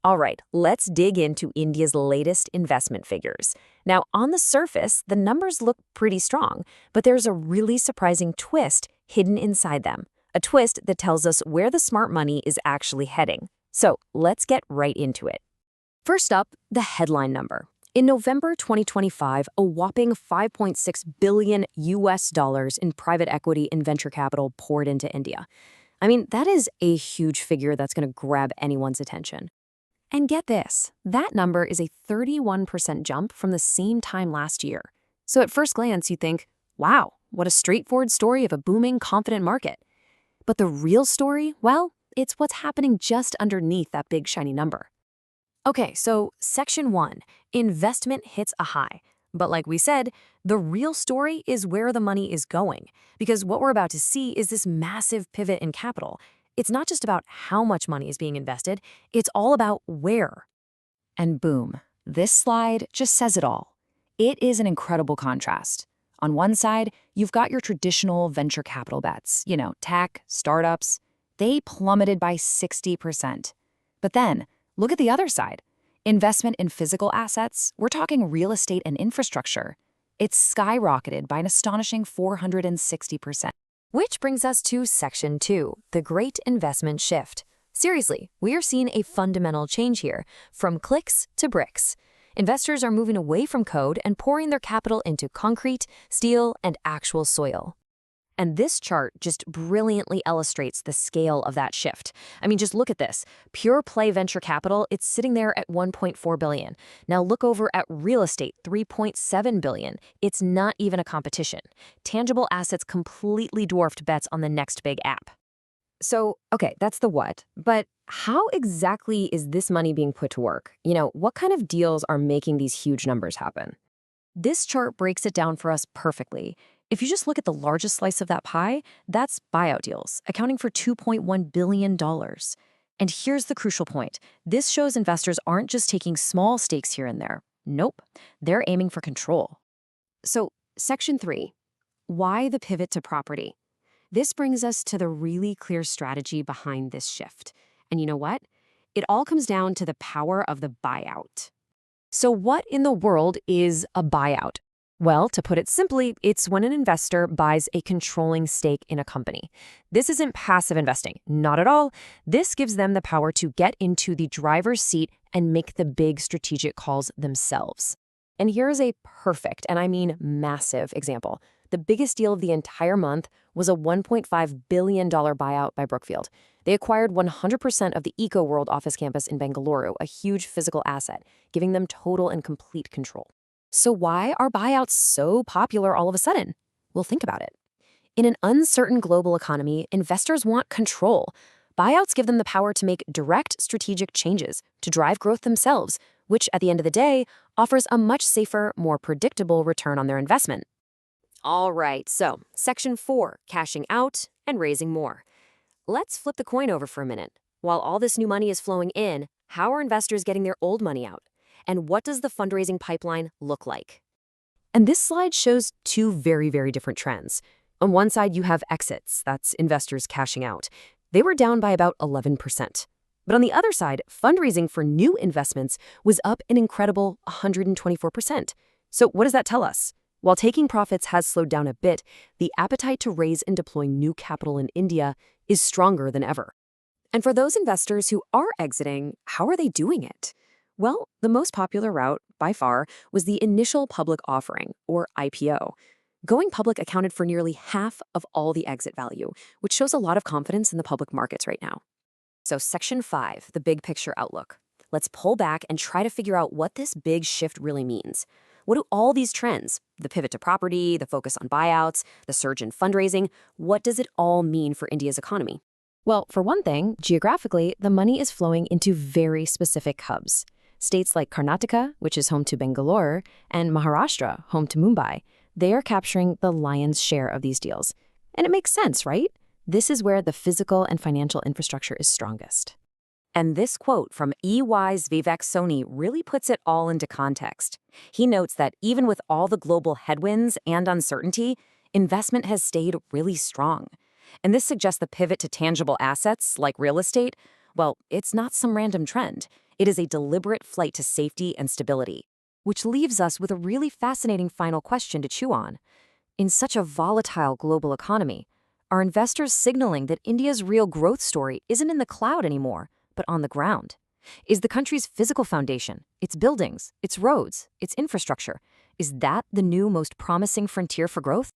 All right, let's dig into India's latest investment figures. Now, on the surface, the numbers look pretty strong, but there's a really surprising twist hidden inside them. A twist that tells us where the smart money is actually heading. So, let's get right into it. First up, the headline number. In November 2025, a whopping 5.6 billion US dollars in private equity and venture capital poured into India. I mean, that is a huge figure that's going to grab anyone's attention. And get this, that number is a 31% jump from the same time last year. So at first glance, you think, wow, what a straightforward story of a booming, confident market. But the real story, well, it's what's happening just underneath that big shiny number. Okay, so Section 1, investment hits a high. But like we said, the real story is where the money is going, because what we're about to see is this massive pivot in capital. It's not just about how much money is being invested, it's all about where. And boom, this slide just says it all. It is an incredible contrast. On one side, you've got your traditional venture capital bets, tech, startups. They plummeted by 60%. But then, look at the other side. Investment in physical assets, we're talking real estate and infrastructure. It's skyrocketed by an astonishing 460%. Which brings us to Section 2, the Great Investment Shift. Seriously, we are seeing a fundamental change here, from clicks to bricks. Investors are moving away from code and pouring their capital into concrete, steel, and actual soil. And this chart just brilliantly illustrates the scale of that shift. I mean, just look at this. Pure play venture capital, it's sitting there at $1.4 billion. Now look over at real estate, $3.7 billion. It's not even a competition. Tangible assets completely dwarfed bets on the next big app. So, okay, that's the what. But how exactly is this money being put to work? What kind of deals are making these huge numbers happen? This chart breaks it down for us perfectly. If you just look at the largest slice of that pie, that's buyout deals, accounting for $2.1 billion. And here's the crucial point. This shows investors aren't just taking small stakes here and there. Nope, they're aiming for control. So, Section 3, why the pivot to property? This brings us to the really clear strategy behind this shift. And you know what? It all comes down to the power of the buyout. So what in the world is a buyout? Well, to put it simply, it's when an investor buys a controlling stake in a company. This isn't passive investing, not at all. This gives them the power to get into the driver's seat and make the big strategic calls themselves. And here's a perfect, and I mean massive, example. The biggest deal of the entire month was a $1.5 billion buyout by Brookfield. They acquired 100% of the EcoWorld office campus in Bengaluru, a huge physical asset, giving them total and complete control. So why are buyouts so popular all of a sudden? Well, think about it. In an uncertain global economy, investors want control. Buyouts give them the power to make direct strategic changes, to drive growth themselves, which at the end of the day offers a much safer, more predictable return on their investment. All right, so Section 4, cashing out and raising more. Let's flip the coin over for a minute. While all this new money is flowing in, how are investors getting their old money out? And what does the fundraising pipeline look like? And this slide shows two very, very different trends. On one side, you have exits, that's investors cashing out. They were down by about 11%. But on the other side, fundraising for new investments was up an incredible 124%. So what does that tell us? While taking profits has slowed down a bit, the appetite to raise and deploy new capital in India is stronger than ever. And for those investors who are exiting, how are they doing it? Well, the most popular route, by far, was the initial public offering, or IPO. Going public accounted for nearly half of all the exit value, which shows a lot of confidence in the public markets right now. So Section 5, the big picture outlook. Let's pull back and try to figure out what this big shift really means. What do all these trends, the pivot to property, the focus on buyouts, the surge in fundraising, what does it all mean for India's economy? Well, for one thing, geographically, the money is flowing into very specific hubs. States like Karnataka, which is home to Bangalore, and Maharashtra, home to Mumbai, they are capturing the lion's share of these deals. And it makes sense, right? This is where the physical and financial infrastructure is strongest. And this quote from EY's Vivek Soni really puts it all into context. He notes that even with all the global headwinds and uncertainty, investment has stayed really strong. And this suggests the pivot to tangible assets like real estate, well, it's not some random trend. It is a deliberate flight to safety and stability, which leaves us with a really fascinating final question to chew on. In such a volatile global economy, are investors signaling that India's real growth story isn't in the cloud anymore, but on the ground? Is the country's physical foundation, its buildings, its roads, its infrastructure, is that the new most promising frontier for growth?